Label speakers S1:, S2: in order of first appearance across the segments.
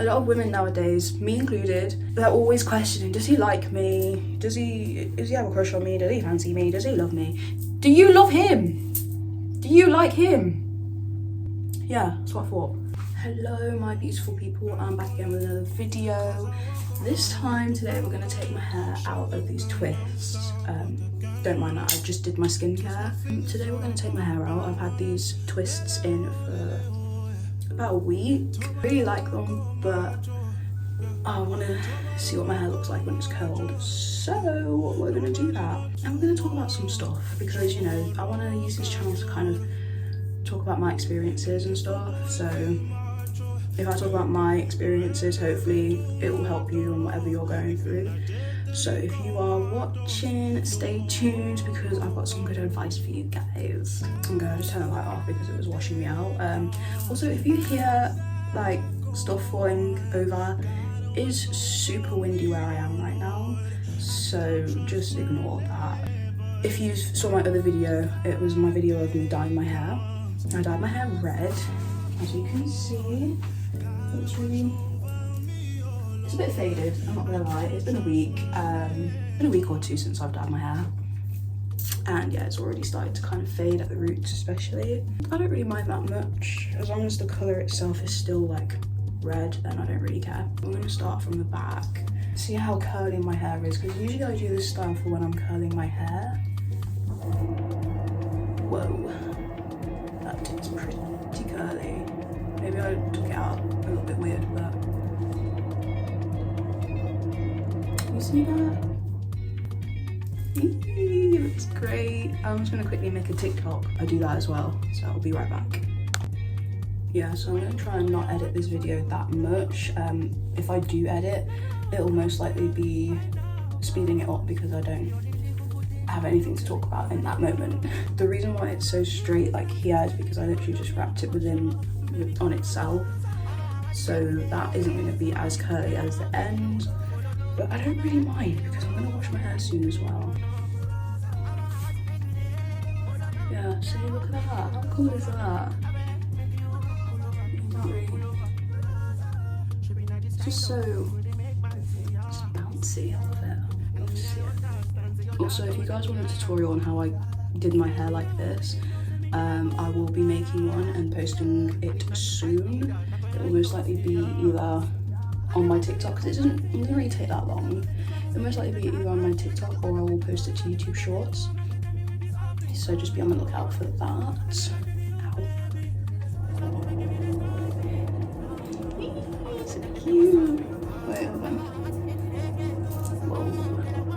S1: A lot of women nowadays, me included, they're always questioning, does he like me? Does he have a crush on me? Does he fancy me? Does he love me? Do you love him? Do you like him? Yeah, that's what I thought. Hello my beautiful people, I'm back again with another video. This time today we're going to take my hair out of these twists. Don't mind that, I just did my skincare. Today we're going to take my hair out. I've had these twists in for about a week. I really like them, but I want to see what my hair looks like when it's curled. So we're going to do that. And we're going to talk about some stuff because, you know, I want to use this channel to kind of talk about my experiences and stuff. So if I talk about my experiences, hopefully it will help you on whatever you're going through. So if you are watching, stay tuned because I've got some good advice for you guys. I'm going to turn the light off because it was washing me out. Also, if you hear like stuff falling over, it's super windy where I am right now, so just ignore that. If you saw my other video, it was my video of me dyeing my hair. I dyed my hair red, as you can see. It's a bit faded, I'm not gonna lie. It's been a week or two since I've dyed my hair, and yeah, it's already started to kind of fade at the roots especially. I don't really mind that much, as long as the colour itself is still like red, then I don't really care. I'm gonna start from the back, see how curly my hair is, because usually I do this style for when I'm curling my hair. Whoa, that is pretty curly. Maybe I took it out a little bit weird, but you see that? It looks great. I'm just gonna quickly make a TikTok. I do that as well, so I'll be right back. Yeah, so I'm gonna try and not edit this video that much. If I do edit, it'll most likely be speeding it up because I don't have anything to talk about in that moment. The reason why it's so straight like here is because I literally just wrapped it on itself, so that isn't going to be as curly as the end, but I don't really mind because I'm going to wash my hair soon as well. Yeah, see, look at that, how cool is that? It's just so bouncy, I love it. I love to see it. Also, if you guys want a tutorial on how I did my hair like this, I will be making one and posting it soon. It will most likely be either on my TikTok, because it doesn't really take that long. It will most likely be either on my TikTok or I will post it to YouTube Shorts. So just be on the lookout for that. Ow. So cute. Wait, hold on. Whoa.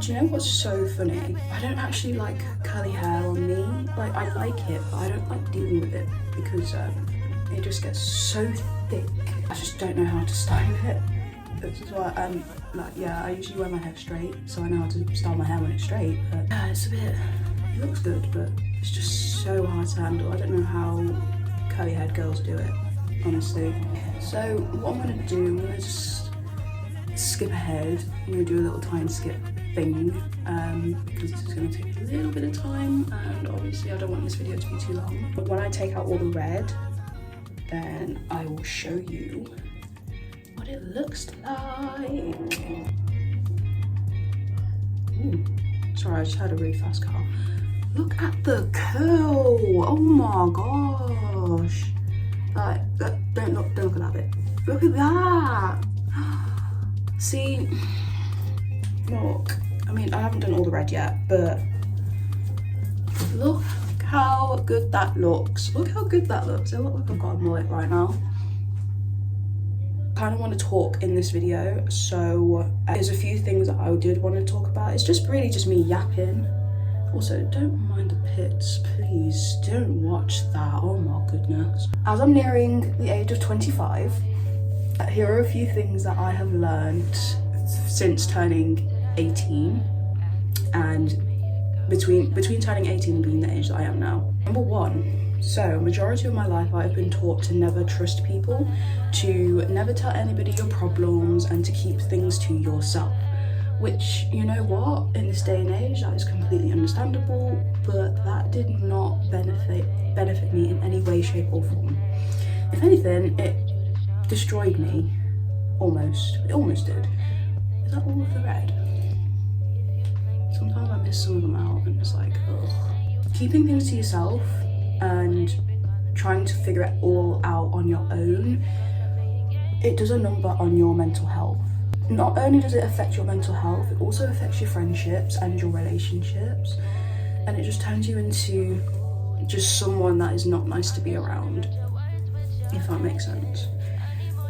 S1: Do you know what's so funny? I don't actually like curly hair on me. Like, I like it, but I don't like dealing with it because it just gets so thick. I just don't know how to style it. This is why yeah, I usually wear my hair straight, so I know how to style my hair when it's straight. But yeah, it's a bit, it looks good, but it's just so hard to handle. I don't know how curly haired girls do it, honestly. So what I'm gonna do, I'm gonna just skip ahead. I'm gonna do a little time skip thing because this is going to take a little bit of time, and obviously I don't want this video to be too long. But when I take out all the red, then I will show you what it looks like. Ooh, sorry, I just had a really fast car. Look at the curl! Oh my gosh! Like, don't look at that bit. Look at that! See, look. I mean, I haven't done all the red yet, but look how good that looks. Look how good that looks. I look like I've got a mullet right now. I kind of want to talk in this video, so there's a few things that I did want to talk about. It's just really just me yapping. Also, don't mind the pits, please. Don't watch that. Oh my goodness. As I'm nearing the age of 25, here are a few things that I have learned since turning 18 and between turning 18 and being the age that I am now. Number one, so majority of my life I've been taught to never trust people, to never tell anybody your problems, and to keep things to yourself, which, you know what, in this day and age that is completely understandable, but that did not benefit me in any way, shape or form. If anything, it destroyed me. Almost. It almost did. Is that all of the red? Sometimes I miss some of them out and it's like, ugh. Keeping things to yourself and trying to figure it all out on your own, it does a number on your mental health. Not only does it affect your mental health, it also affects your friendships and your relationships. And it just turns you into just someone that is not nice to be around, if that makes sense.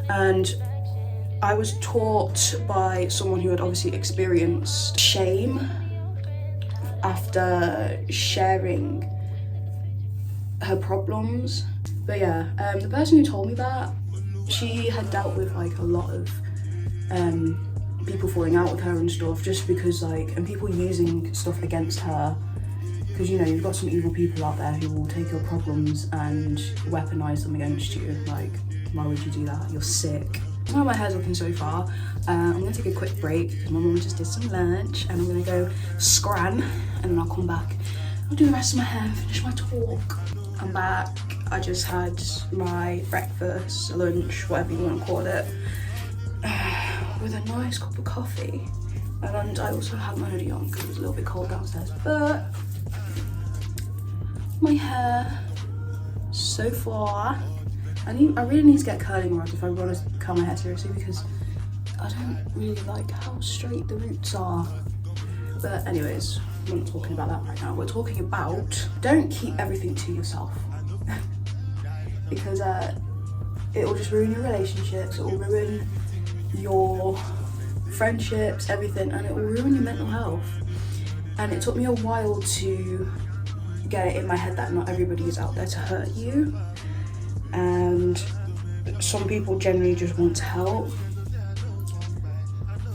S1: And I was taught by someone who had obviously experienced shame after sharing her problems. But yeah, the person who told me that, she had dealt with like a lot of people falling out with her and stuff, just because like, and people using stuff against her, because you know, you've got some evil people out there who will take your problems and weaponize them against you. Like, why would you do that? You're sick. Now my hair's looking so far. I'm gonna take a quick break because my mum just did some lunch, and I'm gonna go scran, and then I'll come back. I'll do the rest of my hair, finish my talk. I'm back. I just had my breakfast, lunch, whatever you want to call it, with a nice cup of coffee. And I also had my hoodie on because it was a little bit cold downstairs. But my hair so far, I really need to get curling rods if I want to curl my hair seriously, because I don't really like how straight the roots are. But anyways, we're not talking about that right now. We're talking about, don't keep everything to yourself. Because it will just ruin your relationships, it will ruin your friendships, everything, and it will ruin your mental health. And it took me a while to get it in my head that not everybody is out there to hurt you, and some people generally just want to help.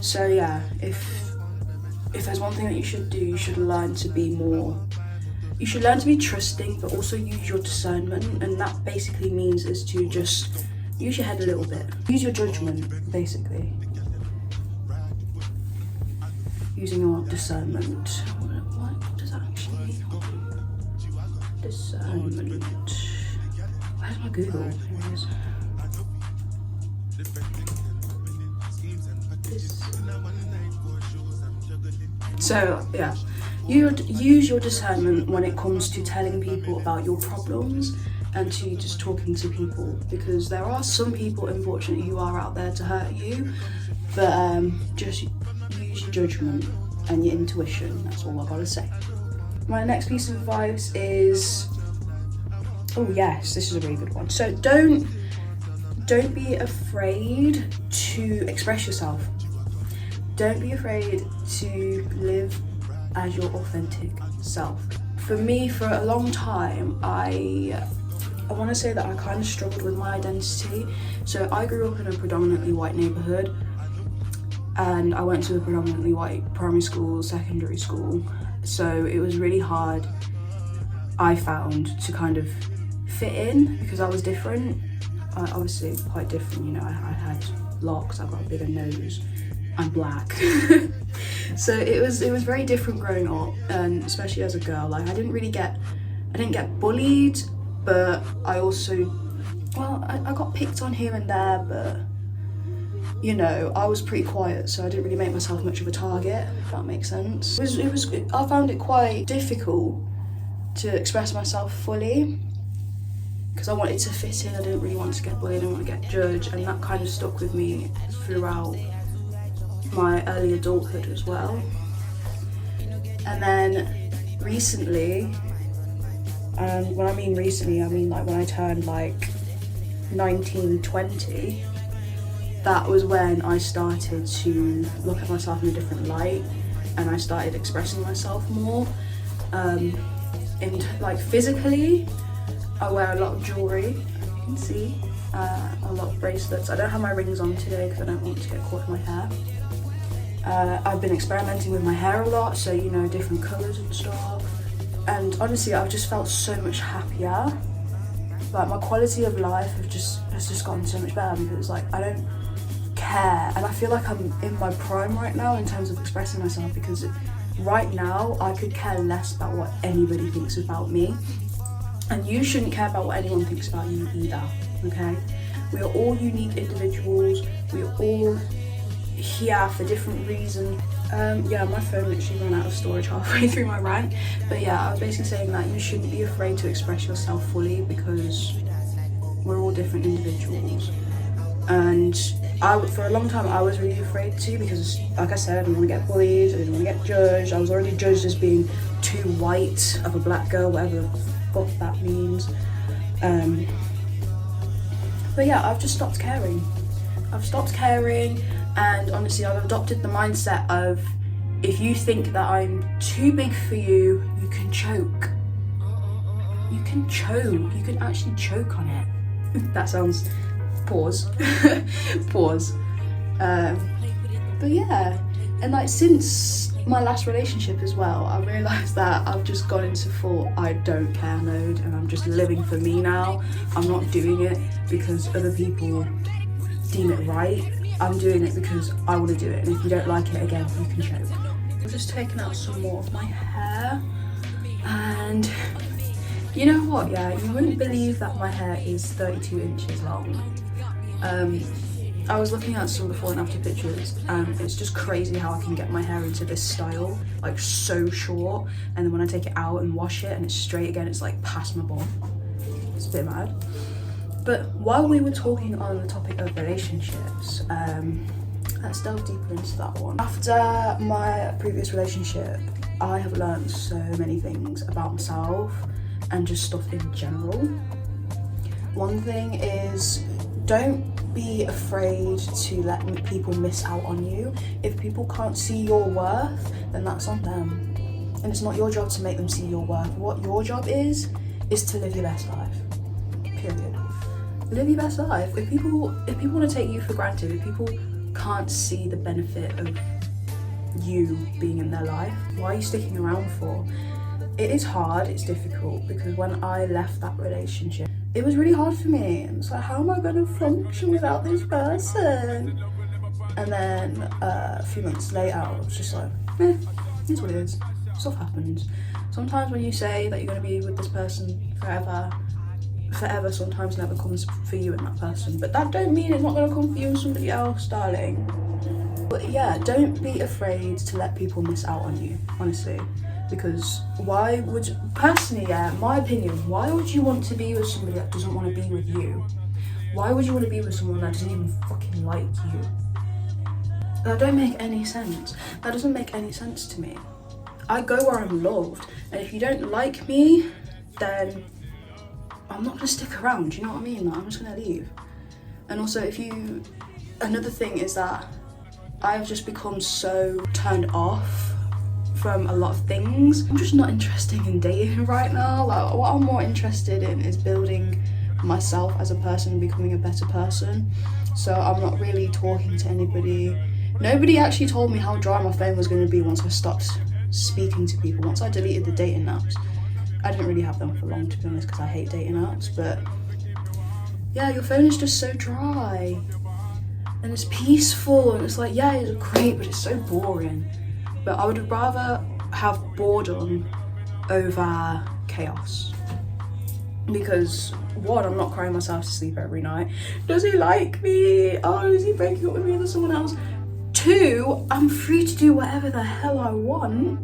S1: So yeah, if there's one thing that you should do, you should learn to be trusting, but also use your discernment. And that basically means is to just use your head a little bit, use your judgment, basically. Using your discernment. What does that actually mean? Discernment. Where's my Google? Here it is. So yeah, you'd use your discernment when it comes to telling people about your problems and to just talking to people, because there are some people, unfortunately, who are out there to hurt you. But just use your judgment and your intuition. That's all I've got to say. My next piece of advice is, oh yes, this is a really good one. So don't be afraid to express yourself. Don't be afraid to live as your authentic self. For me, for a long time, I want to say that I kind of struggled with my identity. So I grew up in a predominantly white neighborhood, and I went to a predominantly white primary school, secondary school. So it was really hard, I found, to kind of fit in, because I was different. Obviously quite different, you know, I had locks, I've got a bigger nose, I'm black. So it was very different growing up, and especially as a girl. Like I didn't get bullied, but I also, well, I got picked on here and there, but you know, I was pretty quiet, so I didn't really make myself much of a target, if that makes sense. I found it quite difficult to express myself fully, because I wanted to fit in. I didn't really want to get bullied, I didn't want to get judged, and that kind of stuck with me throughout my early adulthood as well. And then recently, and when I mean recently, I mean like when I turned like 19, 20, that was when I started to look at myself in a different light, and I started expressing myself more. Like physically, I wear a lot of jewellery, as you can see, a lot of bracelets. I don't have my rings on today because I don't want to get caught in my hair. I've been experimenting with my hair a lot, so you know, different colours and stuff. And honestly, I've just felt so much happier. Like my quality of life has just gotten so much better, because like I don't care, and I feel like I'm in my prime right now in terms of expressing myself, because right now I could care less about what anybody thinks about me, and you shouldn't care about what anyone thinks about you either, okay? We are all unique individuals, we are all here for different reasons. Yeah, my phone literally ran out of storage halfway through my rant. But yeah, I was basically saying that you shouldn't be afraid to express yourself fully, because we're all different individuals. And for a long time I was really afraid to, because like I said, I didn't want to get bullied, I didn't want to get judged. I was already judged as being too white of a black girl, whatever the fuck that means. But yeah, I've just stopped caring. I've stopped caring, and honestly I've adopted the mindset of, if you think that I'm too big for you, you can choke. You can choke. You can actually choke on it. That sounds... pause. Pause. But yeah, and like since my last relationship as well, I realised that I've just gone into full I don't care mode, and I'm just living for me now. I'm not doing it because other people deem it right. I'm doing it because I want to do it, and if you don't like it, again, you can choke. I'm just taking out some more of my hair, and you know what, yeah, you wouldn't believe that my hair is 32 inches long. I was looking at some before and after pictures, and it's just crazy how I can get my hair into this style, like so short, and then when I take it out and wash it and it's straight again, it's like past my bum. It's a bit mad. But while we were talking on the topic of relationships, let's delve deeper into that one. After my previous relationship, I have learned so many things about myself and just stuff in general. One thing is, don't be afraid to let people miss out on you. If people can't see your worth, then that's on them. And it's not your job to make them see your worth. What your job is to live your best life. Period. Live your best life. If people want to take you for granted, if people can't see the benefit of you being in their life, why are you sticking around for? It is hard, it's difficult, because when I left that relationship, it was really hard for me. And it's like, how am I going to function without this person? And then a few months later, I was just like, it's what it is. Stuff happens. Sometimes when you say that you're going to be with this person forever sometimes never comes for you and that person. But that don't mean it's not going to come for you and somebody else, darling. But yeah, don't be afraid to let people miss out on you, honestly. Because why would, personally, yeah, my opinion, why would you want to be with somebody that doesn't want to be with you? Why would you want to be with someone that doesn't even fucking like you? That don't make any sense. That doesn't make any sense to me. I go where I'm loved, and if you don't like me, then I'm not gonna stick around, you know what I mean? Like, I'm just gonna leave. And also, another thing is that I've just become so turned off from a lot of things. I'm just not interested in dating right now. Like, what I'm more interested in is building myself as a person and becoming a better person. So I'm not really talking to anybody. Nobody actually told me how dry my phone was going to be once I stopped speaking to people. Once I deleted the dating apps, I didn't really have them for long, to be honest, because I hate dating apps. But yeah, your phone is just so dry and it's peaceful, and it's like, yeah, it's great, but it's so boring. But I would rather have boredom over chaos. Because one, I'm not crying myself to sleep every night. Does he like me? Oh, is he breaking up with me with someone else? Two, I'm free to do whatever the hell I want.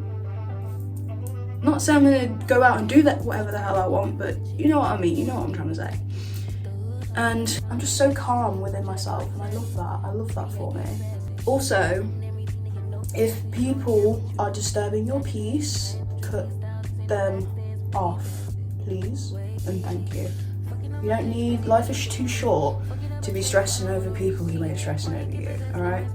S1: Not saying I'm gonna go out and do that whatever the hell I want, but you know what I mean, you know what I'm trying to say. And I'm just so calm within myself, and I love that. I love that for me. Also, if people are disturbing your peace, cut them off, please, and thank you. You don't need, life is too short to be stressing over people who ain't stressing over you, alright?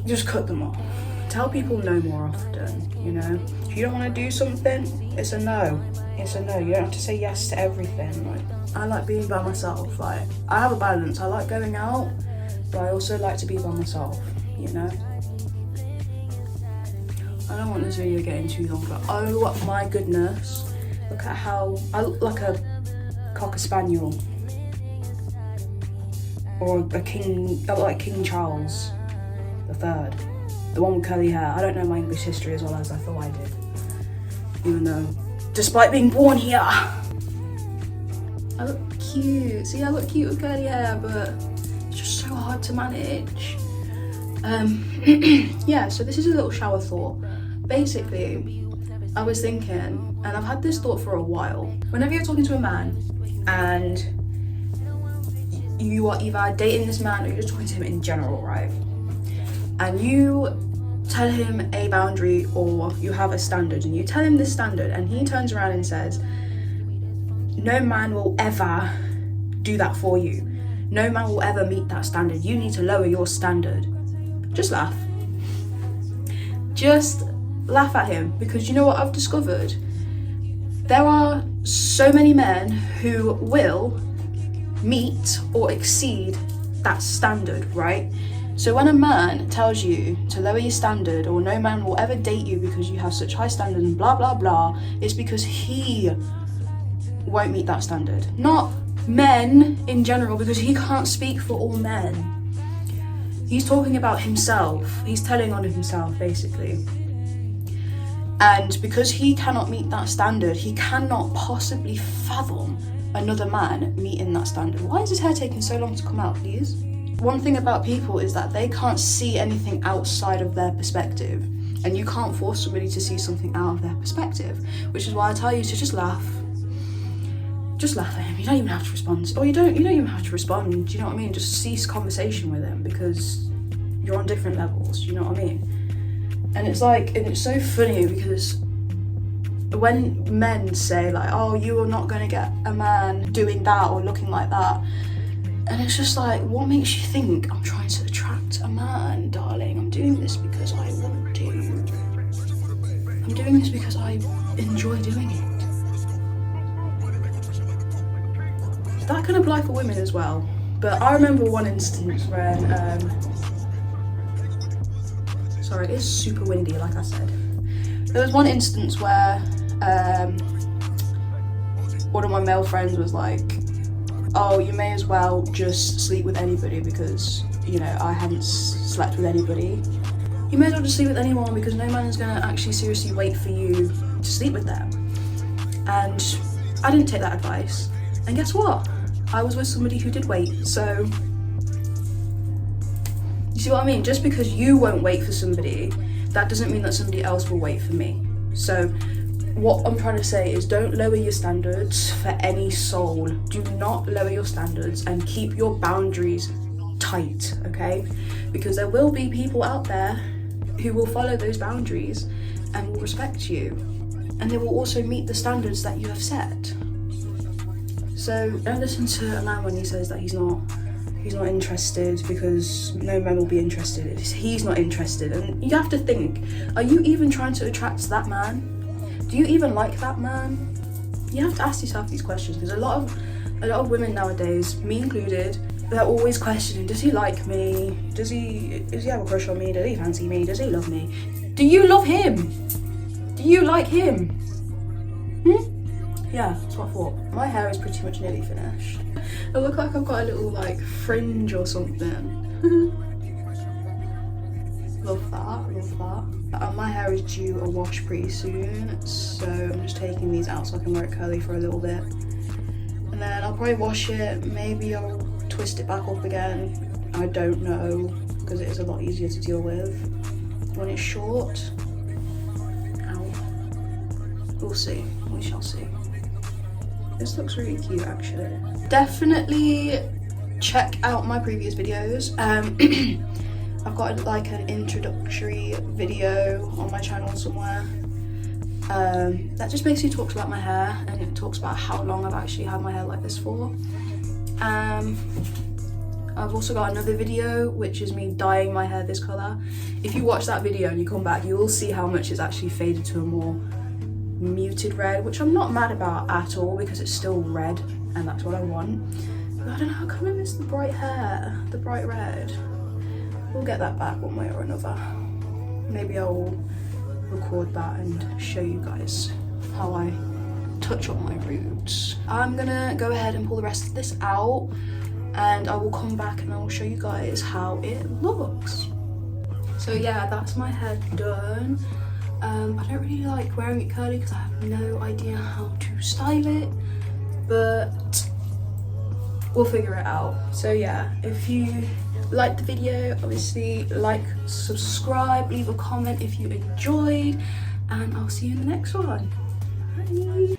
S1: Just cut them off. Tell people no more often, you know? If you don't want to do something, it's a no. It's a no. You don't have to say yes to everything. Like, I like being by myself. Like, I have a balance. I like going out, but I also like to be by myself, you know? I don't want this video getting too long, but oh my goodness, look at how I look like a cocker spaniel, or a king. I look like King Charles III, the one with curly hair. I don't know my English history as well as I thought I did, even though, despite being born here, I look cute. See, I look cute with curly hair, but it's just so hard to manage. Yeah, so this is a little shower thought. Basically, I was thinking, and I've had this thought for a while, whenever you're talking to a man and you are either dating this man or you're just talking to him in general, right? And you tell him a boundary or you have a standard and you tell him this standard and he turns around and says, no man will ever do that for you. No man will ever meet that standard. You need to lower your standard. Just laugh. Just laugh at him, because you know what I've discovered? There are so many men who will meet or exceed that standard, right? So when a man tells you to lower your standard, or no man will ever date you because you have such high standards and blah blah blah, it's because he won't meet that standard. Not men in general, because he can't speak for all men. He's talking about himself. He's telling on himself, basically. And because he cannot meet that standard, he cannot possibly fathom another man meeting that standard. Why is his hair taking so long to come out, please? One thing about people is that they can't see anything outside of their perspective, and you can't force somebody to see something out of their perspective, which is why I tell you to just laugh. Just laugh at him. You don't even have to respond. Or you don't even have to respond, do you know what I mean? Just cease conversation with him, because you're on different levels, you know what I mean? And it's like, and it's so funny because when men say like, oh, you are not gonna get a man doing that or looking like that, and it's just like, what makes you think I'm trying to attract a man, darling? I'm doing this because I want to. I'm doing this because I enjoy doing it. That can apply for women as well. But I remember one instance when, sorry, it is super windy, like I said. There was one instance where one of my male friends was like, oh, you may as well just sleep with anybody because, you know, I haven't slept with anybody. You may as well just sleep with anyone because no man is gonna actually seriously wait for you to sleep with them. And I didn't take that advice. And guess what? I was with somebody who did wait, so you see what I mean? Just because you won't wait for somebody, that doesn't mean that somebody else will wait for me. So what I'm trying to say is, don't lower your standards for any soul. Do not lower your standards and keep your boundaries tight, okay? Because there will be people out there who will follow those boundaries and will respect you. And they will also meet the standards that you have set. So don't listen to a man when he says that he's not interested, because no man will be interested. He's not interested, and you have to think, are you even trying to attract that man? Do you even like that man? You have to ask yourself these questions, because a lot of women nowadays, me included, they're always questioning, does he like me? Does he have a crush on me? Does he fancy me? Does he love me? Do you love him? Do you like him? Yeah, that's what I thought. My hair is pretty much nearly finished. I look like I've got a little like fringe or something. Love that. My hair is due a wash pretty soon, so I'm just taking these out so I can wear it curly for a little bit. And then I'll probably wash it, maybe I'll twist it back up again. I don't know, because it is a lot easier to deal with when it's short. Ow. We'll see, we shall see. This looks really cute actually. Definitely check out my previous videos. I've got like an introductory video on my channel somewhere that just basically talks about my hair, and it talks about how long I've actually had my hair like this for. I've also got another video which is me dyeing my hair this colour. If you watch that video and you come back, you will see how much it's actually faded to a more muted red, which I'm not mad about at all, because it's still red and that's what I want. But I don't know, how come I miss the bright hair, the bright red? We'll get that back one way or another. Maybe I'll record that and show you guys how I touch up my roots. I'm gonna go ahead and pull the rest of this out, and I will come back and I will show you guys how it looks. So yeah, that's my hair done. I don't really like wearing it curly because I have no idea how to style it, but we'll figure it out. So yeah, if you like the video, obviously like, subscribe, leave a comment if you enjoyed, and I'll see you in the next one. Bye.